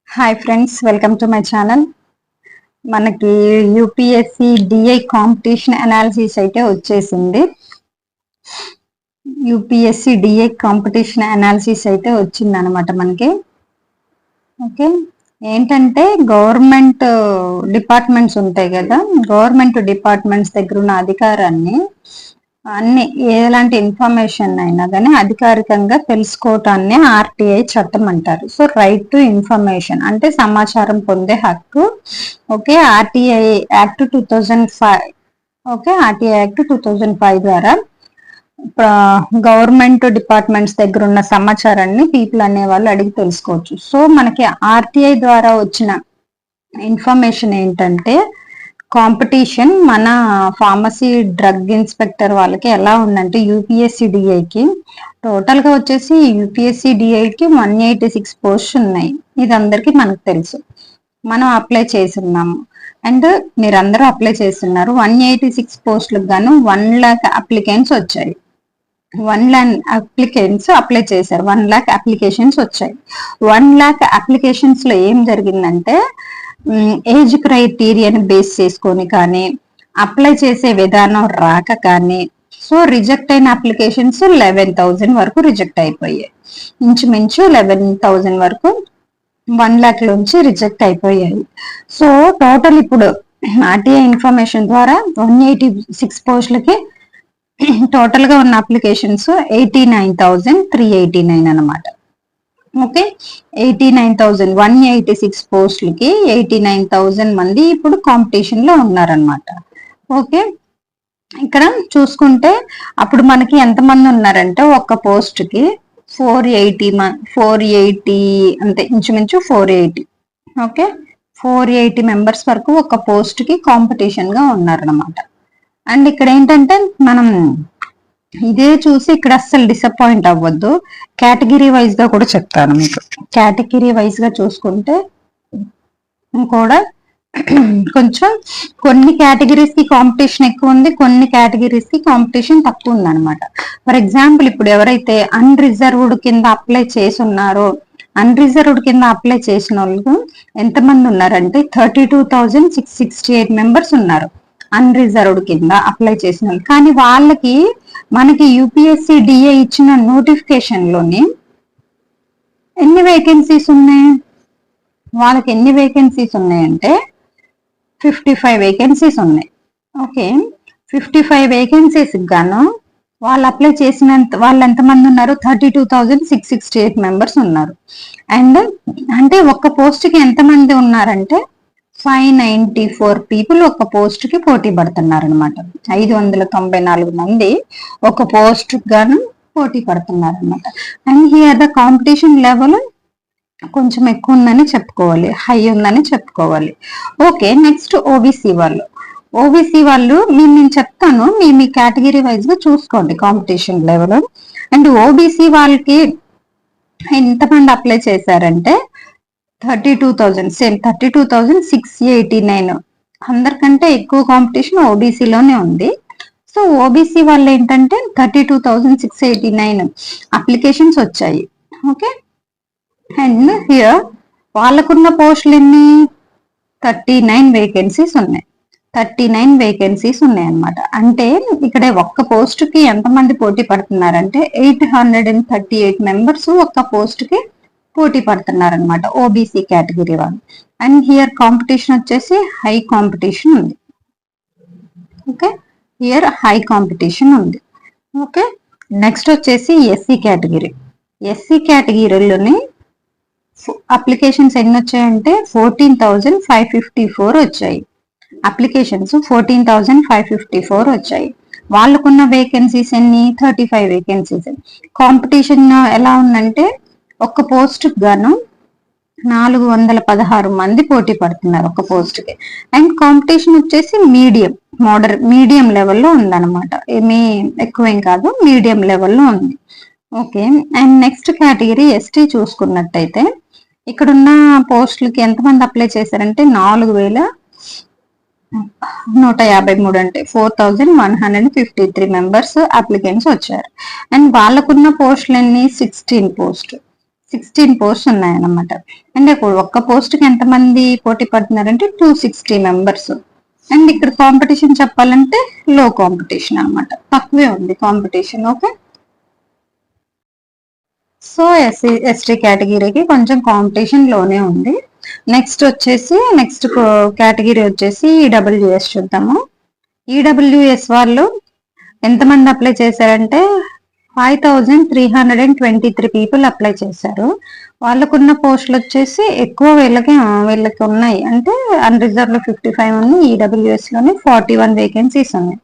Hi friends, welcome to my channel. మనకి UPSC DI competition analysis అయితే వచ్చేసింది. UPSC DI competition analysis అయితే వచ్చింది అనమాట మనకి. ఓకే, ఏంటంటే గవర్నమెంట్ డిపార్ట్మెంట్స్ ఉంటాయి కదా, గవర్నమెంట్ డిపార్ట్మెంట్స్ దగ్గర ఉన్న అధికారాన్ని అన్ని ఎలాంటి ఇన్ఫర్మేషన్ అయినా కానీ అధికారికంగా తెలుసుకోవటాన్ని ఆర్టీఐ చట్టం అంటారు. సో రైట్ టు ఇన్ఫర్మేషన్ అంటే సమాచారం పొందే హక్కు. Okay, RTI act 2005. Okay, RTI act 2005 ద్వారా గవర్నమెంట్ డిపార్ట్మెంట్స్ దగ్గర ఉన్న సమాచారాన్ని పీపుల్ అనే వాళ్ళు అడిగి తెలుసుకోవచ్చు. సో మనకి ఆర్టీఐ ద్వారా వచ్చిన ఇన్ఫర్మేషన్ ఏంటంటే, కాంపిటీషన్ మన ఫార్మసీ డ్రగ్ ఇన్స్పెక్టర్ వాళ్ళకి ఎలా ఉందంటే, యూపీఎస్సీ డిఐకి టోటల్ గా వచ్చేసి యూపీఎస్సీ డిఐకి 186 పోస్ట్ ఉన్నాయి. ఇది అందరికి మనకు తెలుసు, మనం అప్లై చేస్తున్నాము అండ్ మీరందరూ అప్లై చేస్తున్నారు. 186 పోస్టులకు గాను 1 lakh అప్లికెంట్స్ వచ్చాయి. 1 lakh అప్లికెంట్స్ అప్లై చేశారు. 1 lakh అప్లికేషన్స్ వచ్చాయి. 1 lakh అప్లికేషన్స్ లో ఏం జరిగిందంటే, ఏజ్ క్రైటీరియాని బేస్ చేసుకొని కానీ, అప్లై చేసే విధానం రాక కానీ, సో రిజెక్ట్ అయిన అప్లికేషన్స్ 11,000 వరకు రిజెక్ట్ అయిపోయాయి. ఇంచుమించు 11,000 వరకు 1 lakh లోంచి రిజెక్ట్ అయిపోయాయి. సో టోటల్ ఇప్పుడు ఆర్టీఐ ఇన్ఫర్మేషన్ ద్వారా 186 పోస్టులకి టోటల్ గా ఉన్న అప్లికేషన్స్ 89,389 అనమాట. ఓకే, 186 పోస్టులకి 89,000 మంది ఇప్పుడు కాంపిటీషన్ లో ఉన్నారనమాట. ఓకే, ఇక్కడ చూసుకుంటే అప్పుడు మనకి ఎంతమంది ఉన్నారంటే, ఒక్క పోస్ట్ కి 480 అంతే, ఇంచుమించు 480. ఓకే, 480 మెంబర్స్ వరకు ఒక పోస్ట్ కి కాంపిటీషన్ గా ఉన్నారనమాట. అండ్ ఇక్కడ ఏంటంటే, మనం ఇదే చూసి ఇక్కడ అస్సలు డిసప్పాయింట్ అవ్వద్దు. కేటగిరీ వైజ్ గా కూడా చెప్తాను మీకు. కేటగిరీ వైజ్ గా చూసుకుంటే కూడా కొంచెం కొన్ని కేటగిరీస్ కి కాంపిటీషన్ ఎక్కువ ఉంది, కొన్ని కేటగిరీస్ కి కాంపిటీషన్ తక్కువ ఉంది అనమాట. ఫర్ ఎగ్జాంపుల్, ఇప్పుడు ఎవరైతే అన్రిజర్వ్డ్ కింద అప్లై చేసి ఉన్నారో, అన్రిజర్వ్డ్ కింద అప్లై చేసిన వాళ్ళు ఎంతమంది ఉన్నారంటే 32,668 మెంబర్స్ ఉన్నారు అన్రిజర్వ్డ్ కింద అప్లై చేసిన వాళ్ళు. కానీ వాళ్ళకి మనకి యూపీఎస్సీ డిఏ ఇచ్చిన నోటిఫికేషన్ లోని ఎన్ని వేకెన్సీస్ ఉన్నాయి, వాళ్ళకి ఎన్ని వేకెన్సీస్ ఉన్నాయంటే 55 వేకెన్సీస్ ఉన్నాయి. ఓకే, 55 వేకెన్సీస్ గాను వాళ్ళు అప్లై చేసినంత వాళ్ళు ఎంతమంది ఉన్నారు, 32,668 మెంబర్స్ ఉన్నారు. అండ్ అంటే ఒక్క పోస్ట్ కి ఎంతమంది ఉన్నారంటే 594 పీపుల్ ఒక పోస్ట్ కి పోటీ పడుతున్నారు అనమాట. 594 మంది ఒక పోస్ట్ గాను పోటీ పడుతున్నారు అనమాట. And here the competition level కొంచెం ఎక్కువ ఉందని చెప్పుకోవాలి, హై ఉందని చెప్పుకోవాలి. ఓకే, నెక్స్ట్ ఓబీసీ వాళ్ళు. ఓబీసీ వాళ్ళు నేను చెప్తాను, మీ కేటగిరీ వైజ్ గా చూసుకోండి కాంపిటీషన్ లెవెల్. అండ్ ఓబీసీ వాళ్ళకి ఎంతమంది అప్లై చేశారంటే 32,000, సేమ్ 32,689. అందరికంటే ఎక్కువ కాంపిటీషన్ ఓబీసీలోనే ఉంది. సో ఓబీసీ వాళ్ళు ఏంటంటే 32,689 అప్లికేషన్స్ వచ్చాయి. ఓకే, అండ్ హియర్ వాళ్ళకున్న పోస్టులు ఎన్ని, 39 వేకెన్సీస్ ఉన్నాయి. 39 వేకెన్సీస్ ఉన్నాయి అనమాట. అంటే ఇక్కడ ఒక్క పోస్ట్ కి ఎంతమంది పోటీ పడుతున్నారంటే 838 మెంబర్స్ ఒక్క పోస్ట్ కి పోటీ పడుతున్నారు అనమాట, ఓబీసీ కేటగిరీ వాళ్ళు. అండ్ హియర్ కాంపిటీషన్ వచ్చేసి హై కాంపిటీషన్ ఉంది. ఓకే, హియర్ హై కాంపిటీషన్ ఉంది. ఓకే, నెక్స్ట్ వచ్చేసి ఎస్సీ కేటగిరీ. ఎస్సీ కేటగిరీలోని అప్లికేషన్స్ ఎన్ని వచ్చాయంటే 14,554 వచ్చాయి. అప్లికేషన్స్ 14,554 వచ్చాయి. వాళ్ళకున్న వేకెన్సీస్ ఎన్ని, 35 వేకెన్సీస్. కాంపిటీషన్ ఎలా ఉందంటే, ఒక్క పోస్ట్ గాను 416 మంది పోటీ పడుతున్నారు ఒక పోస్ట్ కి. అండ్ కాంపిటీషన్ వచ్చేసి మీడియం లెవెల్లో ఉందన్నమాట, ఏమీ ఎక్కువేం కాదు, మీడియం లెవెల్లో ఉంది. Okay, and next category ST చూసుకున్నట్టయితే, ఇక్కడున్న పోస్టులకి ఎంతమంది అప్లై చేశారంటే 4,153, అంటే 4,153 మెంబర్స్ అప్లికెంట్స్ వచ్చారు. అండ్ వాళ్ళకున్న పోస్టులన్నీ 16 పోస్ట్. 16 పోస్ట్ ఉన్నాయన్నమాట. అంటే ఒక్క పోస్ట్ కి ఎంతమంది పోటీ పడుతున్నారంటే 260 మెంబర్స్. అండ్ ఇక్కడ కాంపిటీషన్ చెప్పాలంటే లో కాంపిటీషన్ అన్నమాట, తక్కువే ఉంది కాంపిటీషన్. ఓకే, సో ఎస్టీ కేటగిరీకి కొంచెం కాంపిటీషన్ లోనే ఉంది. నెక్స్ట్ కేటగిరీ వచ్చేసి ఈడబ్ల్యూఎస్ చూద్దాము. ఈడబ్ల్యూఎస్ వాళ్ళు ఎంతమంది అప్లై చేశారంటే 5323 పీపుల్ అప్లై చేశారు. వాళ్ళకున్న పోస్టులు వచ్చేసి ఎక్కువ వీళ్ళకి ఉన్నాయి. అంటే అన్రిజర్వ్ లో 55 ఉన్నాయి, ఈడబ్ల్యూఎస్ లోనే 41 వేకెన్సీస్ ఉన్నాయి.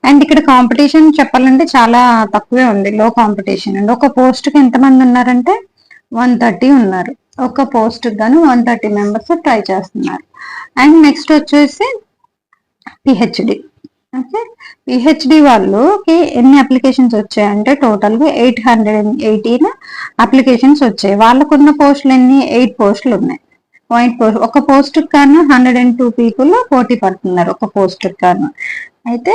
అండ్ ఇక్కడ కాంపిటీషన్ చెప్పాలంటే చాలా తక్కువే ఉంది, లో కాంపిటీషన్. అండ్ ఒక పోస్ట్ కి ఎంతమంది ఉన్నారంటే 130 ఉన్నారు. ఒక పోస్ట్ గాను 130 మెంబర్స్ ట్రై చేస్తున్నారు. అండ్ నెక్స్ట్ వచ్చేసి పిహెచ్డి. ఓకే, పిహెచ్డి వాళ్ళకి ఎన్ని అప్లికేషన్స్ వచ్చాయంటే టోటల్ గా 818 అప్లికేషన్స్ వచ్చాయి. వాళ్ళకున్న పోస్టులు ఎన్ని? 8 పోస్టులు ఉన్నాయి. ఒక పోస్ట్ కాను 102 పీపుల్ పోటీ పడుతున్నారు ఒక పోస్ట్ కాను. అయితే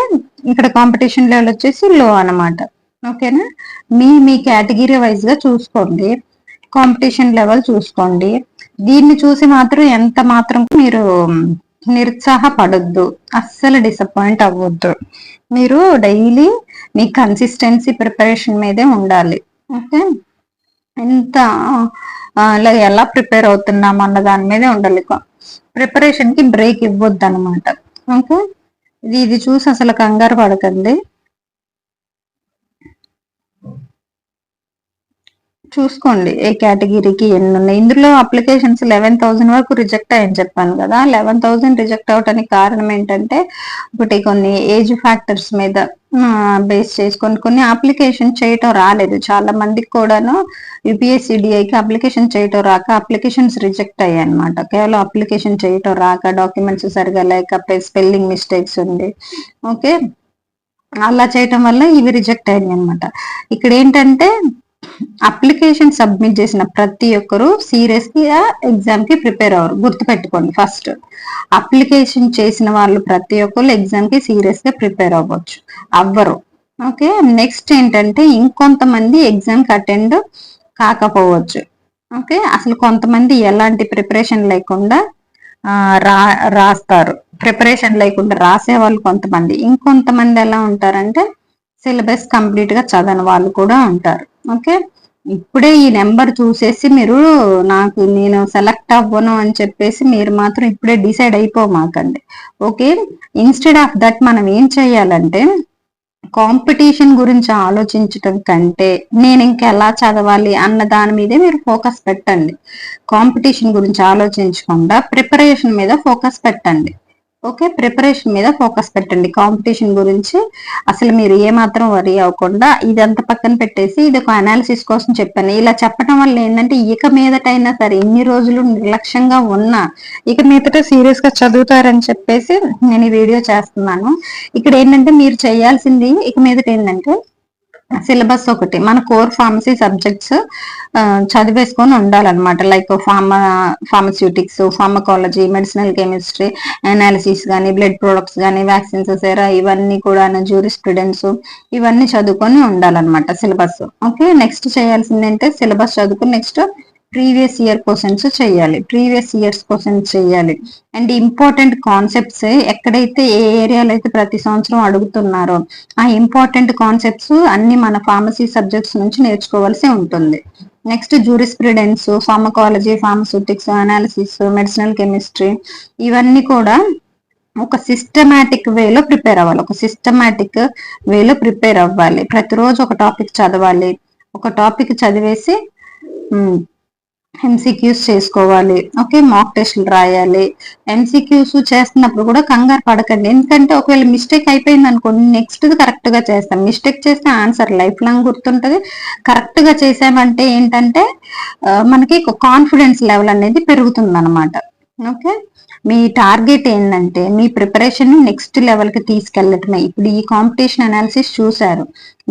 ఇక్కడ కాంపిటీషన్ లెవెల్ వచ్చేసి లో అన్నమాట. ఓకేనా, మీ కేటగిరీ వైజ్ గా చూసుకోండి, కాంపిటీషన్ లెవెల్ చూసుకోండి. దీన్ని చూసి మాత్రం ఎంత మాత్రం మీరు నిరుత్సాహపడొద్దు, అస్సలు డిసప్పాయింట్ అవ్వద్దు. మీరు డైలీ మీ కన్సిస్టెన్సీ ప్రిపరేషన్ మీదే ఉండాలి. ఓకే, ఎంత ఎలా ప్రిపేర్ అవుతున్నాం అన్న దాని మీదే ఉండాలి. ప్రిపరేషన్ కి బ్రేక్ ఇవ్వద్దు అనమాట. ఓకే, ఇది చూసి అసలు కంగారు పడకండి. చూసుకోండి ఏ కేటగిరీకి ఎన్ని ఉన్నాయి. ఇందులో అప్లికేషన్స్ 11,000 వరకు రిజెక్ట్ అయ్యని చెప్పాను కదా. 11,000 రిజెక్ట్ అవడానికి కారణం ఏంటంటే ఒకటి కొన్ని ఏజ్ ఫ్యాక్టర్స్ మీద బేస్ చేసుకొని కొన్ని అప్లికేషన్ చేయటం రాలేదు. చాలా మందికి కూడాను యూపీఎస్సీడీఐకి అప్లికేషన్ చేయటం రాక అప్లికేషన్స్ రిజెక్ట్ అయ్యాయి అనమాట. కేవలం అప్లికేషన్ చేయటం రాక, డాక్యుమెంట్స్ సరిగా లేక, స్పెల్లింగ్ మిస్టేక్స్ ఉంది. ఓకే, అలా చేయటం వల్ల ఇవి రిజెక్ట్ అయ్యాయి అనమాట. ఇక్కడ ఏంటంటే అప్లికేషన్ సబ్మిట్ చేసిన ప్రతి ఒక్కరు సీరియస్ గా ఎగ్జామ్ కి ప్రిపేర్ అవ్వరు. గుర్తుపెట్టుకోండి, ఫస్ట్ అప్లికేషన్ చేసిన వాళ్ళు ప్రతి ఒక్కరు ఎగ్జామ్ కి సీరియస్ గా ప్రిపేర్ అవ్వరు. ఓకే, నెక్స్ట్ ఏంటంటే ఇంకొంతమంది ఎగ్జామ్ కి అటెండ్ కాకపోవచ్చు. ఓకే, అసలు కొంతమంది ఎలాంటి ప్రిపరేషన్ లేకుండా రాస్తారు. ప్రిపరేషన్ లేకుండా రాసే వాళ్ళు కొంతమంది, ఇంకొంతమంది ఎలా ఉంటారంటే సిలబస్ కంప్లీట్ గా చదవని వాళ్ళు కూడా ఉంటారు. ఓకే, ఇప్పుడే ఈ నెంబర్ చూసేసి మీరు నేను సెలెక్ట్ అవ్వను అని చెప్పేసి మీరు మాత్రం ఇప్పుడే డిసైడ్ అయిపోమాకండి. ఓకే, ఇన్స్టెడ్ ఆఫ్ దట్ మనం ఏం చేయాలంటే కాంపిటీషన్ గురించి ఆలోచించటం కంటే నేను ఇంకెలా చదవాలి అన్న దాని మీదే మీరు ఫోకస్ పెట్టండి. కాంపిటీషన్ గురించి ఆలోచించకుండా ప్రిపరేషన్ మీద ఫోకస్ పెట్టండి. ఓకే, ప్రిపరేషన్ మీద ఫోకస్ పెట్టండి. కాంపిటీషన్ గురించి అసలు మీరు ఏమాత్రం వరీ అవ్వకుండా ఇదంతా పక్కన పెట్టేసి ఇది ఒక అనాలిసిస్ కోసం చెప్పాను. ఇలా చెప్పడం వల్ల ఏంటంటే ఇక మీదటైనా సరే ఇన్ని రోజులు నిర్లక్ష్యంగా ఉన్నా ఇక మీదట సీరియస్ గా చదువుతారని చెప్పేసి నేను ఈ వీడియో చేస్తున్నాను. ఇక్కడ ఏంటంటే మీరు చేయాల్సింది ఇక మీదట ఏంటంటే సిలబస్ ఒకటి మన కోర్ ఫార్మసీ సబ్జెక్ట్స్ చదివేసుకొని ఉండాలన్నమాట. Like pharmaceutics, pharmacology, medicinal chemistry, analysis కానీ, బ్లడ్ ప్రొడక్ట్స్ కానీ, వ్యాక్సిన్స్, సెరా, ఇవన్నీ కూడా జూరిస్ప్రుడెన్స్ ఇవన్నీ చదువుకొని ఉండాలన్నమాట సిలబస్. ఓకే, నెక్స్ట్ చేయాల్సింది అంటే సిలబస్ చదువుకుని నెక్స్ట్ ప్రీవియస్ ఇయర్ క్వశ్చన్స్ చేయాలి. అండ్ ఇంపార్టెంట్ కాన్సెప్ట్స్ ఎక్కడైతే ఏ ఏరియాలో అయితే ప్రతి సంవత్సరం అడుగుతున్నారో ఆ ఇంపార్టెంట్ కాన్సెప్ట్స్ అన్ని మన ఫార్మసీ సబ్జెక్ట్స్ నుంచి నేర్చుకోవాల్సి ఉంటుంది. Next jurisprudence, pharmacology, pharmaceutics, analysis, medicinal chemistry ఇవన్నీ కూడా ఒక సిస్టమాటిక్ వేలో ప్రిపేర్ అవ్వాలి. ప్రతిరోజు ఒక టాపిక్ చదవాలి. ఒక టాపిక్ చదివేసి ఎంసీక్యూస్ చేసుకోవాలి. ఓకే, మాక్ టెస్ట్లు రాయాలి. ఎంసీక్యూస్ చేస్తున్నప్పుడు కూడా కంగారు పడకండి. ఎందుకంటే ఒకవేళ మిస్టేక్ అయిపోయింది అనుకోండి, నెక్స్ట్ కరెక్ట్ గా చేస్తాం. మిస్టేక్ చేస్తే ఆన్సర్ లైఫ్ లాంగ్ గుర్తుంటది. కరెక్ట్ గా చేసామంటే ఏంటంటే మనకి కాన్ఫిడెన్స్ లెవెల్ అనేది పెరుగుతుంది అనమాట. ఓకే, మీ టార్గెట్ ఏంటంటే మీ ప్రిపరేషన్ నెక్స్ట్ లెవెల్ కి తీసుకెళ్ళటమే. ఇప్పుడు ఈ కాంపిటీషన్ అనాలిసిస్ చూసారు,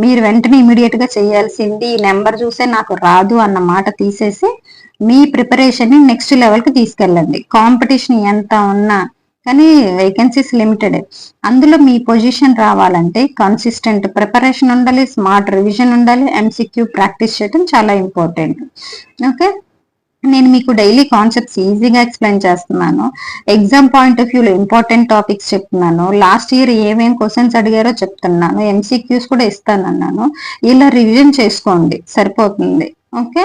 మీరు వెంటనే ఇమీడియట్ గా చేయాల్సింది ఈ నెంబర్ చూసే నాకు రాదు అన్న మాట తీసేసి మీ ప్రిపరేషన్ ని నెక్స్ట్ లెవెల్ కి తీసుకెళ్ళండి. కాంపిటీషన్ ఎంత ఉన్నా కానీ వేకెన్సీస్ లిమిటెడ్. అందులో మీ పొజిషన్ రావాలంటే కన్సిస్టెంట్ ప్రిపరేషన్ ఉండాలి, స్మార్ట్ రివిజన్ ఉండాలి, ఎంసీక్యూ ప్రాక్టీస్ చేయడం చాలా ఇంపార్టెంట్. ఓకే, నేను మీకు డైలీ కాన్సెప్ట్స్ ఈజీగా ఎక్స్ప్లెయిన్ చేస్తున్నాను. ఎగ్జామ్ పాయింట్ ఆఫ్ వ్యూలో ఇంపార్టెంట్ టాపిక్స్ చెప్తున్నాను. లాస్ట్ ఇయర్ ఏమేం క్వశ్చన్స్ అడిగారో చెప్తున్నాను. ఎంసీక్యూస్ కూడా ఇస్తానన్నాను. ఇలా రివిజన్ చేసుకోండి, సరిపోతుంది. ఓకే,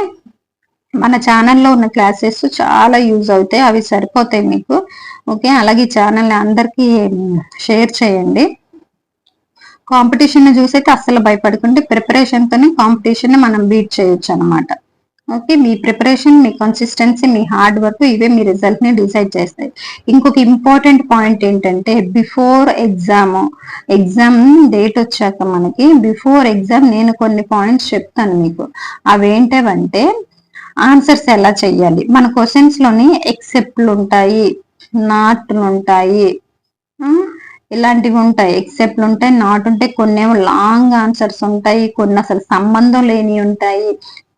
మన ఛానల్లో ఉన్న క్లాసెస్ చాలా యూజ్ అవుతాయి, అవి సరిపోతాయి మీకు. ఓకే, అలాగే ఛానల్ని అందరికీ షేర్ చేయండి. కాంపిటీషన్ చూసైతే అస్సలు భయపడకుండా ప్రిపరేషన్తోనే కాంపిటీషన్ మనం బీట్ చేయొచ్చు అనమాట. ఓకే, మీ ప్రిపరేషన్, మీ కన్సిస్టెన్సీ, మీ హార్డ్ వర్క్ ఇవే మీ రిజల్ట్ ని డిసైడ్ చేస్తాయి. ఇంకొక ఇంపార్టెంట్ పాయింట్ ఏంటంటే బిఫోర్ ఎగ్జామ్ డేట్ వచ్చాక మనకి బిఫోర్ ఎగ్జామ్ నేను కొన్ని పాయింట్స్ చెప్తాను మీకు. అవేంటంటే ఆన్సర్స్ ఎలా చెయ్యాలి. మన క్వశ్చన్స్ లోని ఎక్సెప్ట్లు ఉంటాయి, నాట్లు ఉంటాయి, ఇలాంటివి ఉంటాయి. ఎక్సెప్ట్లు ఉంటాయి, నాట్ ఉంటాయి, కొన్ని ఏమో లాంగ్ ఆన్సర్స్ ఉంటాయి, కొన్ని అసలు సంబంధం లేని ఉంటాయి,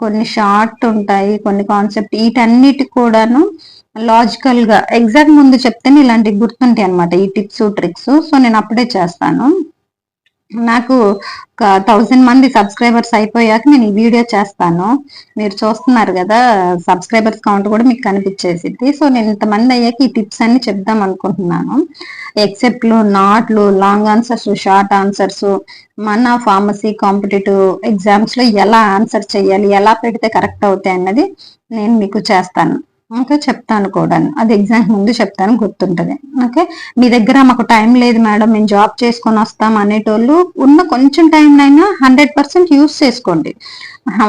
కొన్ని షార్ట్ ఉంటాయి, కొన్ని కాన్సెప్ట్. వీటన్నిటి కూడాను లాజికల్ గా ఎగ్జామ్ ముందు చెప్తేనే ఇలాంటివి గుర్తుంటాయి అనమాట, ఈ టిప్స్ ట్రిక్స్. సో నేను అప్పుడే చేస్తాను. నాకు ఒక 1000 మంది సబ్స్క్రైబర్స్ అయిపోయాక నేను ఈ వీడియో చేస్తాను. మీరు చూస్తున్నారు కదా, సబ్స్క్రైబర్స్ కౌంట్ కూడా మీకు కనిపించేసింది. సో నేను ఇంతమంది అయ్యాక ఈ టిప్స్ అన్ని చెప్దాం అనుకుంటున్నాను. ఎక్సెప్ట్లు, నాట్లు, లాంగ్ ఆన్సర్స్, షార్ట్ ఆన్సర్స్, మన ఫార్మసీ కాంపిటేటివ్ ఎగ్జామ్స్ లో ఎలా ఆన్సర్ చేయాలి, ఎలా పెడితే కరెక్ట్ అవుతాయి అన్నది నేను మీకు చేస్తాను. ఓకే, చెప్తాను కూడా, అది ఎగ్జామ్ ముందు చెప్తాను, గుర్తుంటది. ఓకే, మీ దగ్గర మాకు టైం లేదు మేడం, మేము జాబ్ చేసుకొని వస్తాం అనేటోళ్ళు ఉన్న కొంచెం టైం అయినా 100% యూస్ చేసుకోండి.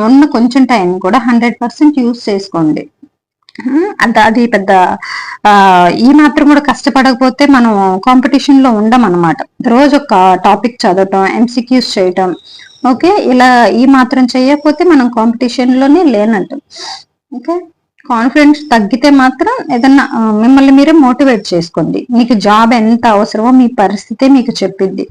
ఉన్న కొంచెం టైం కూడా 100% యూస్ చేసుకోండి. అది పెద్ద ఈ మాత్రం కూడా కష్టపడకపోతే మనం కాంపిటీషన్ లో ఉండం అనమాట. రోజు ఒక టాపిక్ చదవటం, ఎంసీక్యూస్ చేయటం. ఓకే, ఇలా ఈ మాత్రం చేయకపోతే మనం కాంపిటీషన్ లోనే లేనట్టు. ఓకే, కాన్ఫిడెన్స్ తగ్గితే మాత్రం ఏదన్నా మిమ్మల్ని మీరే మోటివేట్ చేసుకోండి. మీకు జాబ్ ఎంత అవసరమో మీ పరిస్థితే మీకు చెప్పిద్ది.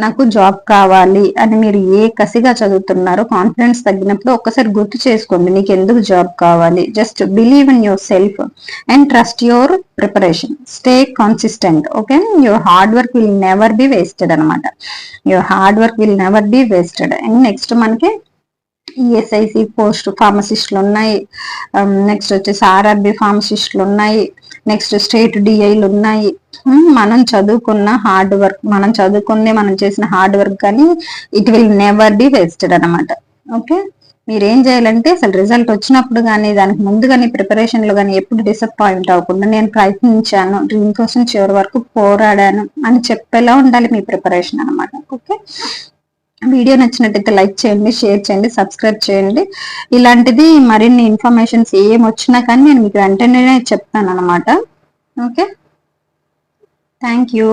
నాకు జాబ్ కావాలి అని మీరు ఏ కసిగా చదువుతున్నారో కాన్ఫిడెన్స్ తగ్గినప్పుడు ఒక్కసారి గుర్తు చేసుకోండి, నీకు ఎందుకు జాబ్ కావాలి. Just believe in yourself and trust your preparation. Stay consistent. Okay, your hard work will never be wasted అనమాట. Your hard work will never be wasted. And next మనకి ఈఎస్ఐసి పోస్ట్ ఫార్మసిస్టులు ఉన్నాయి, next వచ్చేసి RRB ఫార్మసిస్టులు ఉన్నాయి, next state డిఐలు ఉన్నాయి. మనం చదువుకున్న hard work, మనం చదువుకునే మనం చేసిన హార్డ్ వర్క్ కానీ it will never be wasted అనమాట. ఓకే, మీరేం చేయాలంటే అసలు రిజల్ట్ వచ్చినప్పుడు కానీ దానికి ముందు కానీ ప్రిపరేషన్ లో కానీ ఎప్పుడు డిసప్పాయింట్ అవ్వకుండా నేను ప్రయత్నించాను, దీనికోసం చివరి వరకు పోరాడాను అని చెప్పేలా ఉండాలి మీ ప్రిపరేషన్ అనమాట. ఓకే, వీడియో నచ్చినట్టయితే లైక్ చేయండి, షేర్ చేయండి, సబ్స్క్రైబ్ చేయండి. ఇలాంటిది మరిన్ని ఇన్ఫర్మేషన్స్ ఏం వచ్చినా కానీ నేను మీకు వెంటనే చెప్తాను అనమాట. Okay, thank you.